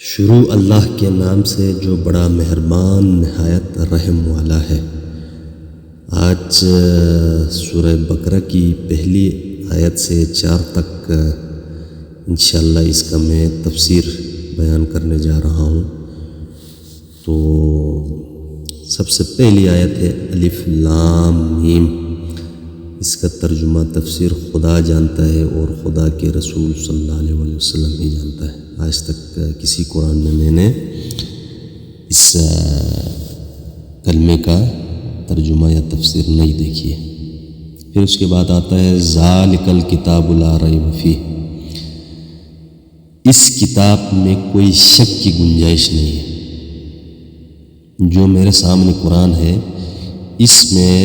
شروع اللہ کے نام سے جو بڑا مہربان نہایت رحم والا ہے۔ آج سورہ بقرہ کی پہلی آیت سے 4 تک انشاءاللہ اس کا میں تفسیر بیان کرنے جا رہا ہوں۔ تو سب سے پہلی آیت ہے الف لام میم۔ اس کا ترجمہ تفسیر خدا جانتا ہے اور خدا کے رسول صلی اللہ علیہ وسلم ہی جانتا ہے۔ آج تک کسی قرآن میں نے اس کلمے کا ترجمہ یا تفسیر نہیں دیکھی ہے۔ پھر اس کے بعد آتا ہے ذالک الکتاب لا ریب فیہ۔ اس کتاب میں کوئی شک کی گنجائش نہیں ہے۔ جو میرے سامنے قرآن ہے اس میں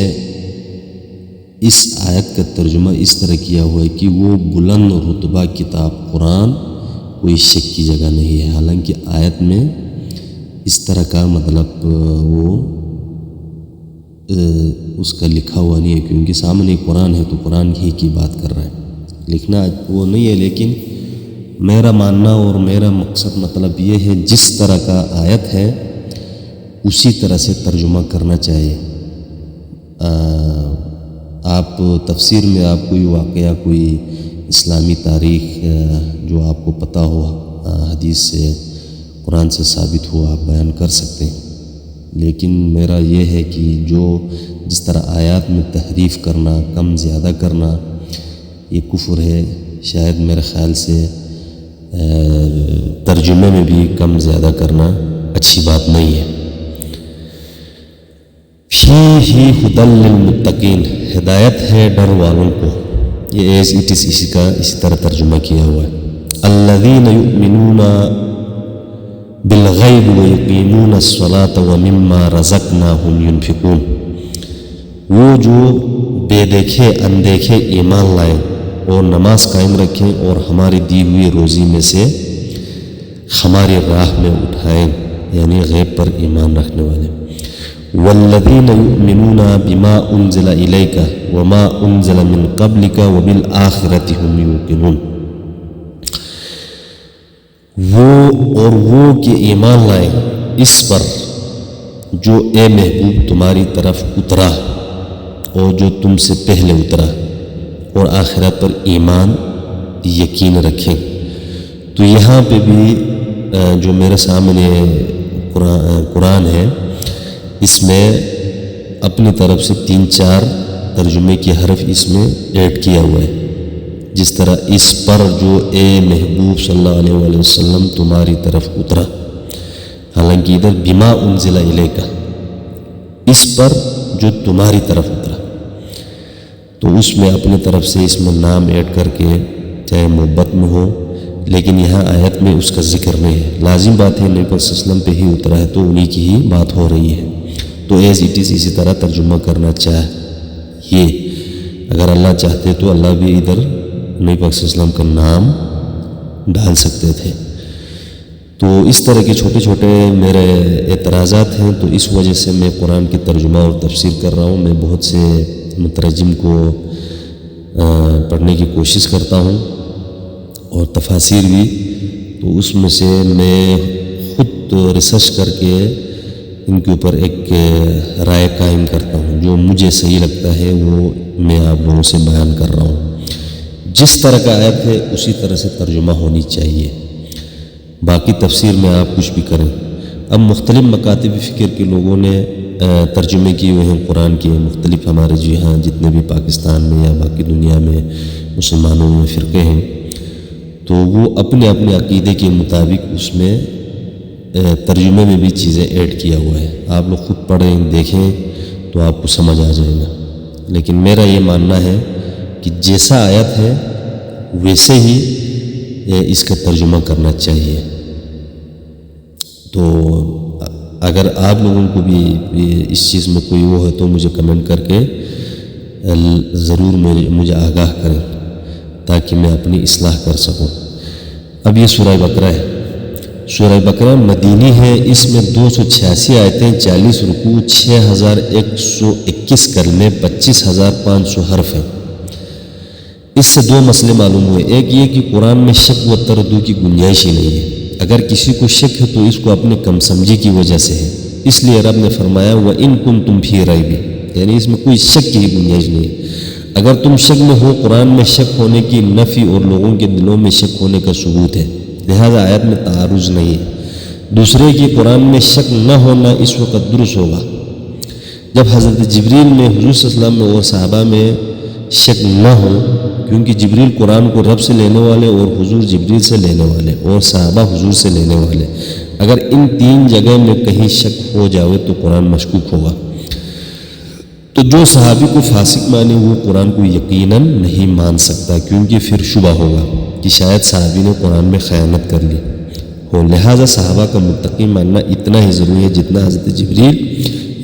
اس آیت کا ترجمہ اس طرح کیا ہوا ہے کہ وہ بلند رتبہ کتاب قرآن کوئی شک کی جگہ نہیں ہے۔ حالانکہ آیت میں اس طرح کا مطلب وہ اس کا لکھا ہوا نہیں ہے، کیونکہ سامنے قرآن ہے تو قرآن ہی کی بات کر رہا ہے، لکھنا وہ نہیں ہے۔ لیکن میرا ماننا اور میرا مقصد مطلب یہ ہے جس طرح کا آیت ہے اسی طرح سے ترجمہ کرنا چاہیے۔ آپ تفسیر میں آپ کوئی واقعہ، کوئی اسلامی تاریخ جو آپ کو پتہ ہو، حدیث سے قرآن سے ثابت ہو، آپ بیان کر سکتے ہیں۔ لیکن میرا یہ ہے کہ جو جس طرح آیات میں تحریف کرنا، کم زیادہ کرنا، یہ کفر ہے۔ شاید میرے خیال سے ترجمے میں بھی کم زیادہ کرنا اچھی بات نہیں ہے۔ فیہ ھدی للمتقین، ہدایت ہے ڈر والوں کو۔ یہ ایز اٹ از اسی طرح ترجمہ کیا ہوا ہے۔ الذین یؤمنون بالغیب ویقیمون الصلاۃ ومما رزقناہم ینفقون۔ وہ جو بے دیکھے اندیکھے ایمان لائیں اور نماز قائم رکھیں اور ہماری دی ہوئی روزی میں سے ہماری راہ میں اٹھائیں، یعنی غیب پر ایمان رکھنے والے۔ والذین یؤمنون بما انزل الیک وما انزل من قبلک وبالآخرۃ ھم یوقنون۔ وہ کہ ایمان لائیں اس پر جو اے محبوب تمہاری طرف اترا اور جو تم سے پہلے اترا، اور آخرت پر ایمان یقین رکھیں۔ تو یہاں پہ بھی جو میرے سامنے قرآن ہے اس میں اپنی طرف سے 3-4 ترجمے کی حرف اس میں ایڈ کیا ہوا ہے۔ جس طرح اس پر جو اے محبوب صلی اللہ علیہ وسلم تمہاری طرف اترا، حالانکہ ادھر بما انزل الیک، اس پر جو تمہاری طرف اترا، تو اس میں اپنی طرف سے اس میں نام ایڈ کر کے چاہے محبت میں ہو، لیکن یہاں آیت میں اس کا ذکر نہیں ہے۔ لازم بات ہے نبی صلی اللہ علیہ وسلم پہ ہی اترا ہے تو انہی کی ہی بات ہو رہی ہے، تو ایز اٹ از اسی طرح ترجمہ کرنا چاہیے۔ اگر اللہ چاہتے تو اللہ بھی ادھر نبی پاک صلی اللہ علیہ وسلم کا نام ڈال سکتے تھے۔ تو اس طرح کے چھوٹے چھوٹے میرے اعتراضات ہیں، تو اس وجہ سے میں قرآن کی ترجمہ اور تفسیر کر رہا ہوں۔ میں بہت سے مترجم کو پڑھنے کی کوشش کرتا ہوں اور تفاسیر بھی، تو اس میں سے میں خود ریسرچ کر کے ان کے اوپر ایک رائے قائم کرتا ہوں۔ جو مجھے صحیح لگتا ہے وہ میں آپ لوگوں سے بیان کر رہا ہوں۔ جس طرح کا آیت ہے اسی طرح سے ترجمہ ہونی چاہیے، باقی تفسیر میں آپ کچھ بھی کریں۔ اب مختلف مکاتب فکر کے لوگوں نے ترجمے کیے ہوئے ہیں قرآن کے، مختلف ہمارے جی ہاں جتنے بھی پاکستان میں یا باقی دنیا میں مسلمانوں میں فرقے ہیں، تو وہ اپنے اپنے عقیدے کے مطابق اس میں ترجمے میں بھی چیزیں ایڈ کیا ہوا ہے۔ آپ لوگ خود پڑھیں دیکھیں تو آپ کو سمجھ آ جائے گا۔ لیکن میرا یہ ماننا ہے کہ جیسا آیت ہے ویسے ہی اس کا ترجمہ کرنا چاہیے۔ تو اگر آپ لوگوں کو بھی اس چیز میں کوئی وہ ہے تو مجھے کمنٹ کر کے ضرور مجھے آگاہ کریں تاکہ میں اپنی اصلاح کر سکوں۔ اب یہ سورہ بقرہ ہے۔ سورہ بقرہ مدینی ہے، اس میں 286 آیتیں، 40 رکوع، 6121 کلمے، 25500 حرف ہیں۔ اس سے 2 مسئلے معلوم ہوئے۔ ایک یہ کہ قرآن میں شک و تردد کی گنجائش ہی نہیں ہے۔ اگر کسی کو شک ہے تو اس کو اپنے کم سمجھی کی وجہ سے ہے، اس لیے رب نے فرمایا وَإِن كُنتُمْ فِي رَيْبٍ، یعنی اس میں کوئی شک کی ہی گنجائش نہیں ہے۔ اگر تم شک میں ہو، قرآن میں شک ہونے کی نفی اور لوگوں کے دلوں میں شک ہونے کا ثبوت ہے، لہذا آیت میں تعارض نہیں ہے۔ دوسرے کی قرآن میں شک نہ ہونا اس وقت درست ہوگا جب حضرت جبریل میں حضور صلی اللہ علیہ وسلم اور صحابہ میں شک نہ ہو، کیونکہ جبریل قرآن کو رب سے لینے والے اور حضور جبریل سے لینے والے اور صحابہ حضور سے لینے والے، اگر ان تین جگہ میں کہیں شک ہو جاوے تو قرآن مشکوک ہوگا۔ تو جو صحابی کو فاسق مانے وہ قرآن کو یقیناً نہیں مان سکتا، کیونکہ پھر شبہ ہوگا کہ شاید صحابی نے قرآن میں خیانت کر لی ہو، لہٰذا صحابہ کا متقی ماننا اتنا ہی ضروری ہے جتنا حضرت جبریل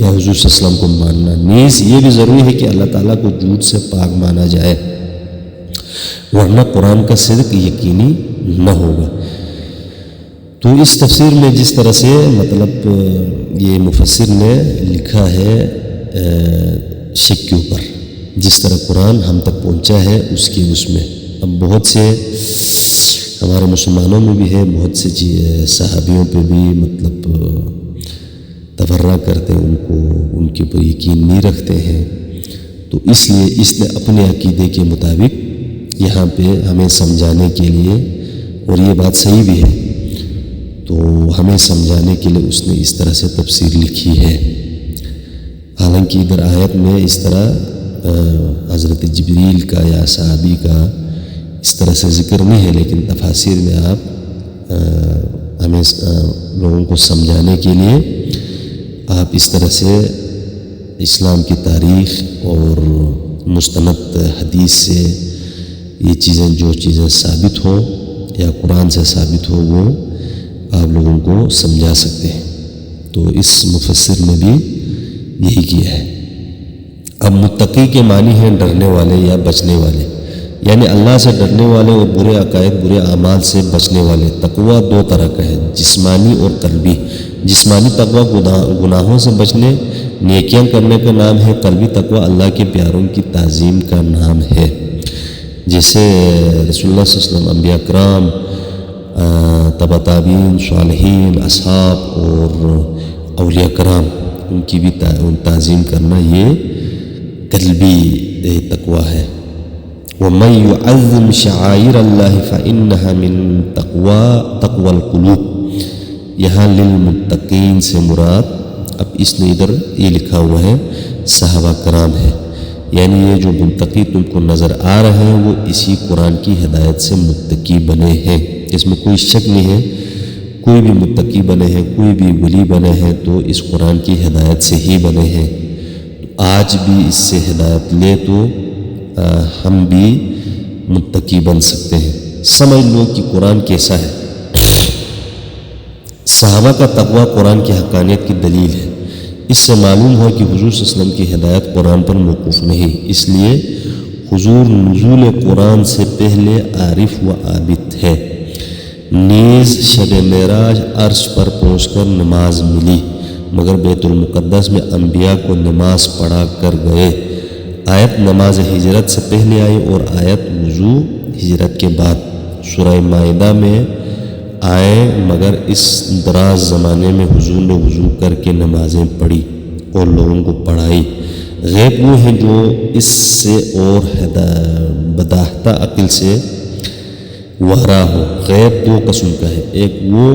یا حضور صلی اللہ علیہ وسلم کو ماننا۔ نیز یہ بھی ضروری ہے کہ اللہ تعالیٰ کو جھوٹ سے پاک مانا جائے، ورنہ قرآن کا صدق یقینی نہ ہوگا۔ تو اس تفسیر میں جس طرح سے مطلب یہ مفسر نے لکھا ہے شک کے اوپر، جس طرح قرآن ہم تک پہنچا ہے اس میں اب بہت سے ہمارے مسلمانوں میں بھی ہے، بہت سے صحابیوں پہ بھی مطلب تبرہ کرتے ہیں، ان کے اوپر یقین نہیں رکھتے ہیں، تو اس لیے اس نے اپنے عقیدے کے مطابق یہاں پہ ہمیں سمجھانے کے لیے، اور یہ بات صحیح بھی ہے، تو ہمیں سمجھانے کے لیے اس نے اس طرح سے تفسیر لکھی ہے۔ حالانکہ ادھر آیت میں اس طرح حضرت جبریل کا یا صحابی کا اس طرح سے ذکر نہیں ہے، لیکن تفاسیر میں آپ ہمیں لوگوں کو سمجھانے کے لیے آپ اس طرح سے اسلام کی تاریخ اور مستند حدیث سے یہ چیزیں، جو چیزیں ثابت ہوں یا قرآن سے ثابت ہو، وہ آپ لوگوں کو سمجھا سکتے ہیں۔ تو اس مفسر نے بھی یہی کیا ہے۔ اب متقی کے معنی ہیں ڈرنے والے یا بچنے والے، یعنی اللہ سے ڈرنے والے اور برے عقائد، برے اعمال سے بچنے والے۔ تقویٰ دو طرح کا ہے، جسمانی اور قلبی۔ جسمانی تقویٰ گناہوں سے بچنے، نیکیاں کرنے کا نام ہے۔ قلبی تقویٰ اللہ کے پیاروں کی تعظیم کا نام ہے، جیسے رسول اللہ صلی اللہ علیہ وسلم، انبیاء کرام، تبع تابعین، صالحین، اصحاب اور اولیاء کرام، ان کی بھی تعظیم کرنا یہ قلبی تقویٰ ہے۔ وَمَن يُعَظِّمْ شَعَائِرَ اللَّهِ فَإِنَّهَا مِن تَقْوَى الْقُلُوبِ، یہاں للمتقین سے مراد، اب اس نے ادھر یہ لکھا ہوا ہے صحابہ کرام ہے، یعنی یہ جو متقی تم کو نظر آ رہے ہیں وہ اسی قرآن کی ہدایت سے متقی بنے ہیں۔ اس میں کوئی شک نہیں ہے، کوئی بھی متقی بنے ہیں، کوئی بھی ولی بنے ہیں تو اس قرآن کی ہدایت سے ہی بنے ہیں۔ آج بھی اس سے ہدایت لے تو ہم بھی متقی بن سکتے ہیں۔ سمجھ لو کہ قرآن کیسا ہے۔ صحابہ کا تقویٰ قرآن کی حقانیت کی دلیل ہے۔ اس سے معلوم ہوا کہ حضور صلی اللہ علیہ وسلم کی ہدایت قرآن پر موقوف نہیں، اس لیے حضور نزول قرآن سے پہلے عارف و عابد ہے۔ نیز شب معراج عرش پر پہنچ کر نماز ملی، مگر بیت المقدس میں انبیاء کو نماز پڑھا کر گئے۔ آیت نماز ہجرت سے پہلے آئی اور آیت وضو ہجرت کے بعد۔ سورہ مائدہ میں آئے، مگر اس دراز زمانے میں حضور نے وضو کر کے نمازیں پڑھی اور لوگوں کو پڑھائی۔ غیب وہ ہیں جو اس سے اور بداحتہ عقل سے وارا ہو۔ غیب دو قسم کا ہے، ایک وہ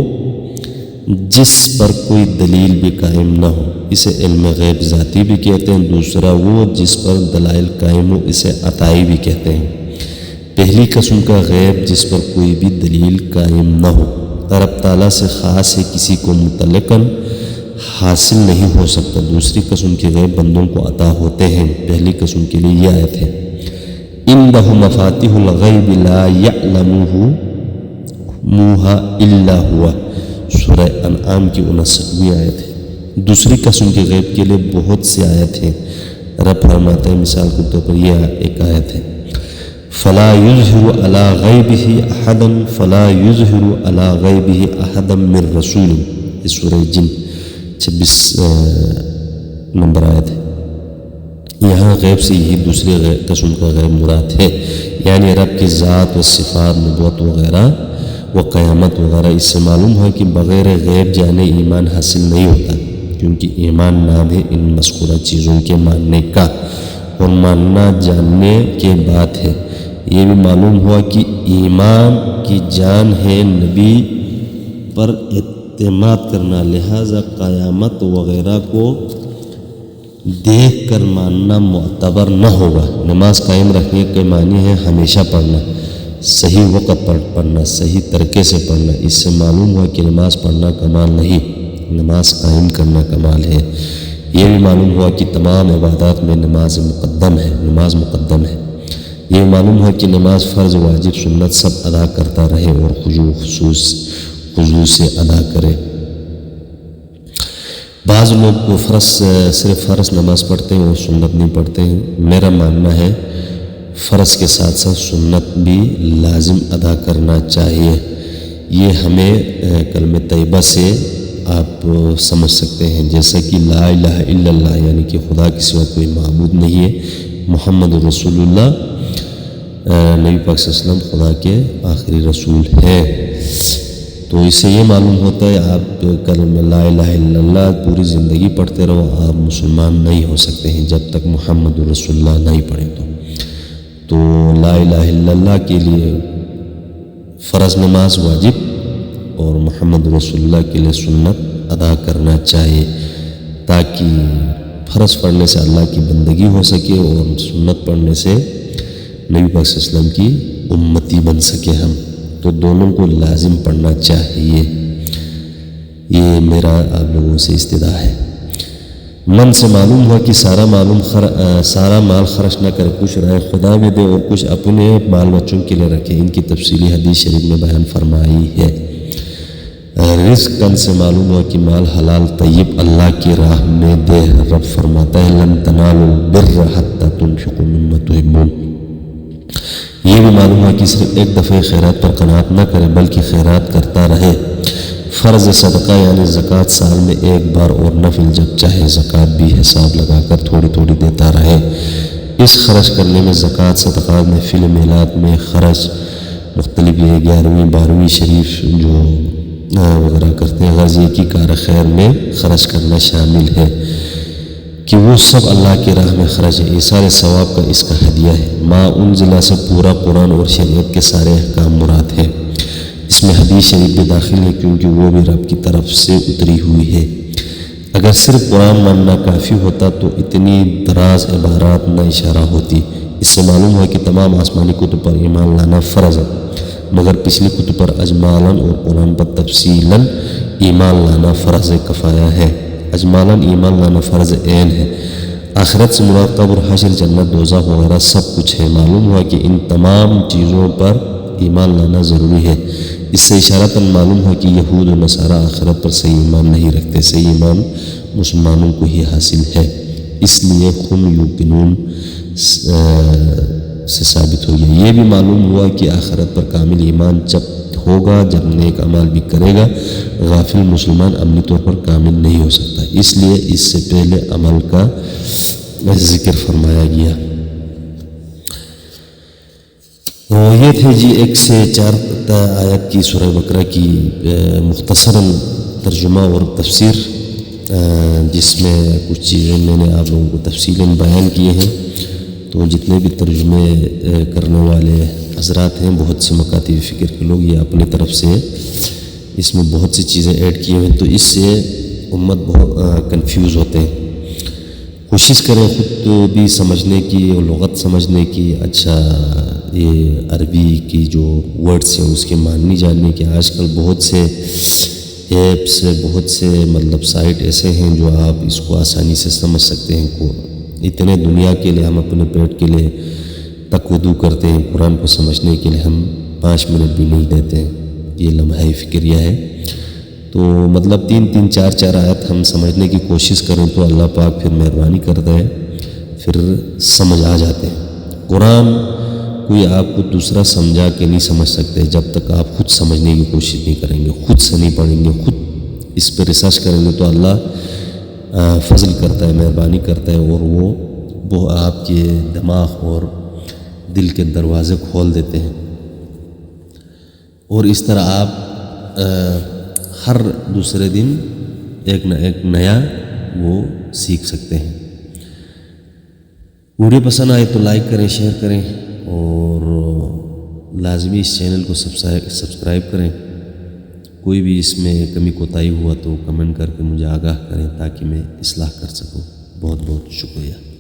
جس پر کوئی دلیل بھی قائم نہ ہو، اسے علم غیب ذاتی بھی کہتے ہیں۔ دوسرا وہ جس پر دلائل قائم ہو، اسے عطائی بھی کہتے ہیں۔ پہلی قسم کا غیب جس پر کوئی بھی دلیل قائم نہ ہو، رب تعالیٰ سے خاص ہے، کسی کو متعلقاً حاصل نہیں ہو سکتا۔ دوسری قسم کے غیب بندوں کو عطا ہوتے ہیں۔ پہلی قسم کے لیے یہ آیت ہے، عندہ مفاتیح الغیب لا یعلمہ الا ہوا، سورہ انعام کی 59ویں آیت ہے۔ دوسری قسم کے غیب کے لیے بہت سی آیت ہیں۔ رب فرماتے ہیں مثال کے طور پر یہ ایک آیت ہے، فلا یظہر علی غیبہ احدا فلا یظہر علی غیبہ احدا من رسول، اس سورہ جن 26 نمبر آیت ہے۔ یہاں غیب سے یہی دوسری قسم کا غیب مراد ہے، یعنی رب کی ذات و صفات، نبوت وغیرہ و قیامت وغیرہ، اس سے معلوم ہوا کہ بغیر غیب جانے ایمان حاصل نہیں ہوتا، کیونکہ ایمان نام ہے ان مذکورہ چیزوں کے ماننے کا، اور ماننا جاننے کے بعد ہے۔ یہ بھی معلوم ہوا کہ ایمان کی جان ہے نبی پر اعتماد کرنا، لہذا قیامت وغیرہ کو دیکھ کر ماننا معتبر نہ ہوگا۔ نماز قائم رکھنے کے معنی ہے ہمیشہ پڑھنا، صحیح وقت پر پڑھنا، صحیح طریقے سے پڑھنا۔ اس سے معلوم ہوا کہ نماز پڑھنا کمال نہیں، نماز قائم کرنا کمال ہے۔ یہ بھی معلوم ہوا کہ تمام عبادات میں نماز مقدم ہے۔ یہ معلوم ہوا کہ نماز فرض، واجب، سنت سب ادا کرتا رہے اور خضوع سے ادا کرے۔ بعض لوگ کو صرف فرض نماز پڑھتے ہیں اور سنت نہیں پڑھتے ہیں۔ میرا ماننا ہے فرض کے ساتھ ساتھ سنت بھی لازم ادا کرنا چاہیے۔ یہ ہمیں کلمہ طیبہ سے آپ سمجھ سکتے ہیں، جیسا کہ لا الہ الا اللہ، یعنی کہ خدا کے سوا کوئی معبود نہیں ہے، محمد رسول اللہ، نبی پاک صلی اللہ علیہ وسلم خدا کے آخری رسول ہے۔ تو اس سے یہ معلوم ہوتا ہے آپ کلمہ لا الہ الا اللہ پوری زندگی پڑھتے رہو، آپ مسلمان نہیں ہو سکتے ہیں جب تک محمد رسول اللہ نہیں پڑھیں تو لا الہ الا اللہ کے لیے فرض نماز واجب اور محمد رسول اللہ کے لیے سنت ادا کرنا چاہیے، تاکہ فرض پڑھنے سے اللہ کی بندگی ہو سکے اور سنت پڑھنے سے نبی پاک صلی اللہ علیہ وسلم کی امتی بن سکے ہم۔ تو دونوں کو لازم پڑھنا چاہیے، یہ میرا آپ لوگوں سے استدعا ہے۔ من سے معلوم ہوا کہ سارا مال خرچ نہ کرے، کچھ رائے خدا میں دے اور کچھ اپنے بال بچوں کے لیے رکھے، ان کی تفصیلی حدیث شریف میں بیان فرمائی ہے۔ رزق کن سے معلوم ہوا کہ مال حلال طیب اللہ کی راہ میں دے، رب فرماتا ہے لن تنالوا البر حتی تنفقوا مما تحبون۔ یہ بھی معلوم ہوا کہ صرف ایک دفعہ خیرات پر قناعت نہ کرے بلکہ خیرات کرتا رہے۔ فرض صدقہ یعنی زکوٰۃ سال میں ایک بار، اور نفل جب چاہے زکوٰۃ بھی حساب لگا کر تھوڑی تھوڑی دیتا رہے۔ اس خرچ کرنے میں زکوٰۃ صدقات میں فی المیلات میں خرچ مختلف، یہ 11ویں 12ویں شریف جو وغیرہ کرتے ہیں، غرض یہ کہ کار خیر میں خرچ کرنا شامل ہے کہ وہ سب اللہ کی راہ میں خرچ ہے۔ ایثار ثواب کا اس کا ہدیہ ہے۔ ما انزلہ سے پورا قرآن اور شریعت کے سارے احکام مراد ہے۔ اس میں حدیث شریف بھی داخل ہے کیونکہ وہ بھی رب کی طرف سے اتری ہوئی ہے۔ اگر صرف قرآن ماننا کافی ہوتا تو اتنی دراز عبارات نہ اشارہ ہوتی۔ اس سے معلوم ہوا کہ تمام آسمانی کتب پر ایمان لانا فرض ہے، مگر پچھلی کتب پر اجمالاً اور قرآن پر تفصیلاً ایمان لانا فرض کفایہ ہے۔ اجمالاً ایمان لانا فرض عین ہے۔ آخرت سے مراد قبر، حشر، جنت، دوزخ وغیرہ سب کچھ ہے۔ معلوم ہوا کہ ان تمام چیزوں پر ایمان لانا ضروری ہے۔ اس سے اشارتاً معلوم ہوا کہ یہود و نصارہ آخرت پر صحیح ایمان نہیں رکھتے، صحیح ایمان مسلمانوں کو ہی حاصل ہے۔ اس لیے ہم یوقنون سے ثابت ہو گیا۔ یہ بھی معلوم ہوا کہ آخرت پر کامل ایمان جب ہوگا جب نیک عمل بھی کرے گا۔ غافل مسلمان عملی طور پر کامل نہیں ہو سکتا، اس لیے اس سے پہلے عمل کا ذکر فرمایا گیا۔ یہ تھے جی 1 سے 4 آیت کی سورہ بقرہ کی مختصراً ترجمہ اور تفسیر، جس میں کچھ چیزیں میں نے آپ لوگوں کو تفصیلاً بیان کیے ہیں۔ تو جتنے بھی ترجمے کرنے والے حضرات ہیں، بہت سے مکاتب فکر کے لوگ، یہ اپنی طرف سے اس میں بہت سی چیزیں ایڈ کیے ہوئے ہیں، تو اس سے امت بہت کنفیوز ہوتے ہیں۔ کوشش کریں خود بھی سمجھنے کی اور لغت سمجھنے کی، اچھا یہ عربی کی جو ورڈس ہیں اس کے معنی جاننے کی۔ آج کل بہت سے ایپس، بہت سے سائٹ ایسے ہیں جو آپ اس کو آسانی سے سمجھ سکتے ہیں۔ اتنے دنیا کے لیے ہم اپنے پیٹ کے لیے تقودو کرتے ہیں، قرآن کو سمجھنے کے لیے ہم 5 منٹ بھی نہیں دیتے ہیں۔ یہ لمحہ فکریہ ہے۔ تو 3 4 آیت ہم سمجھنے کی کوشش کریں تو اللہ پاک پھر مہربانی کرتا ہے، پھر سمجھ آ جاتے ہیں۔ قرآن کوئی آپ کو دوسرا سمجھا کے نہیں سمجھ سکتے جب تک آپ خود سمجھنے کی کوشش نہیں کریں گے، خود سے نہیں پڑھیں گے، خود اس پہ ریسرچ کریں گے تو اللہ فضل کرتا ہے، مہربانی کرتا ہے، اور وہ آپ کے دماغ اور دل کے دروازے کھول دیتے ہیں اور اس طرح آپ ہر دوسرے دن ایک نہ ایک نیا وہ سیکھ سکتے ہیں۔ ویڈیو پسند آئے تو لائک کریں، شیئر کریں، اور لازمی اس چینل کو سبسکرائب کریں۔ کوئی بھی اس میں کمی کوتاہی ہوا تو کمنٹ کر کے مجھے آگاہ کریں تاکہ میں اصلاح کر سکوں۔ بہت بہت شکریہ۔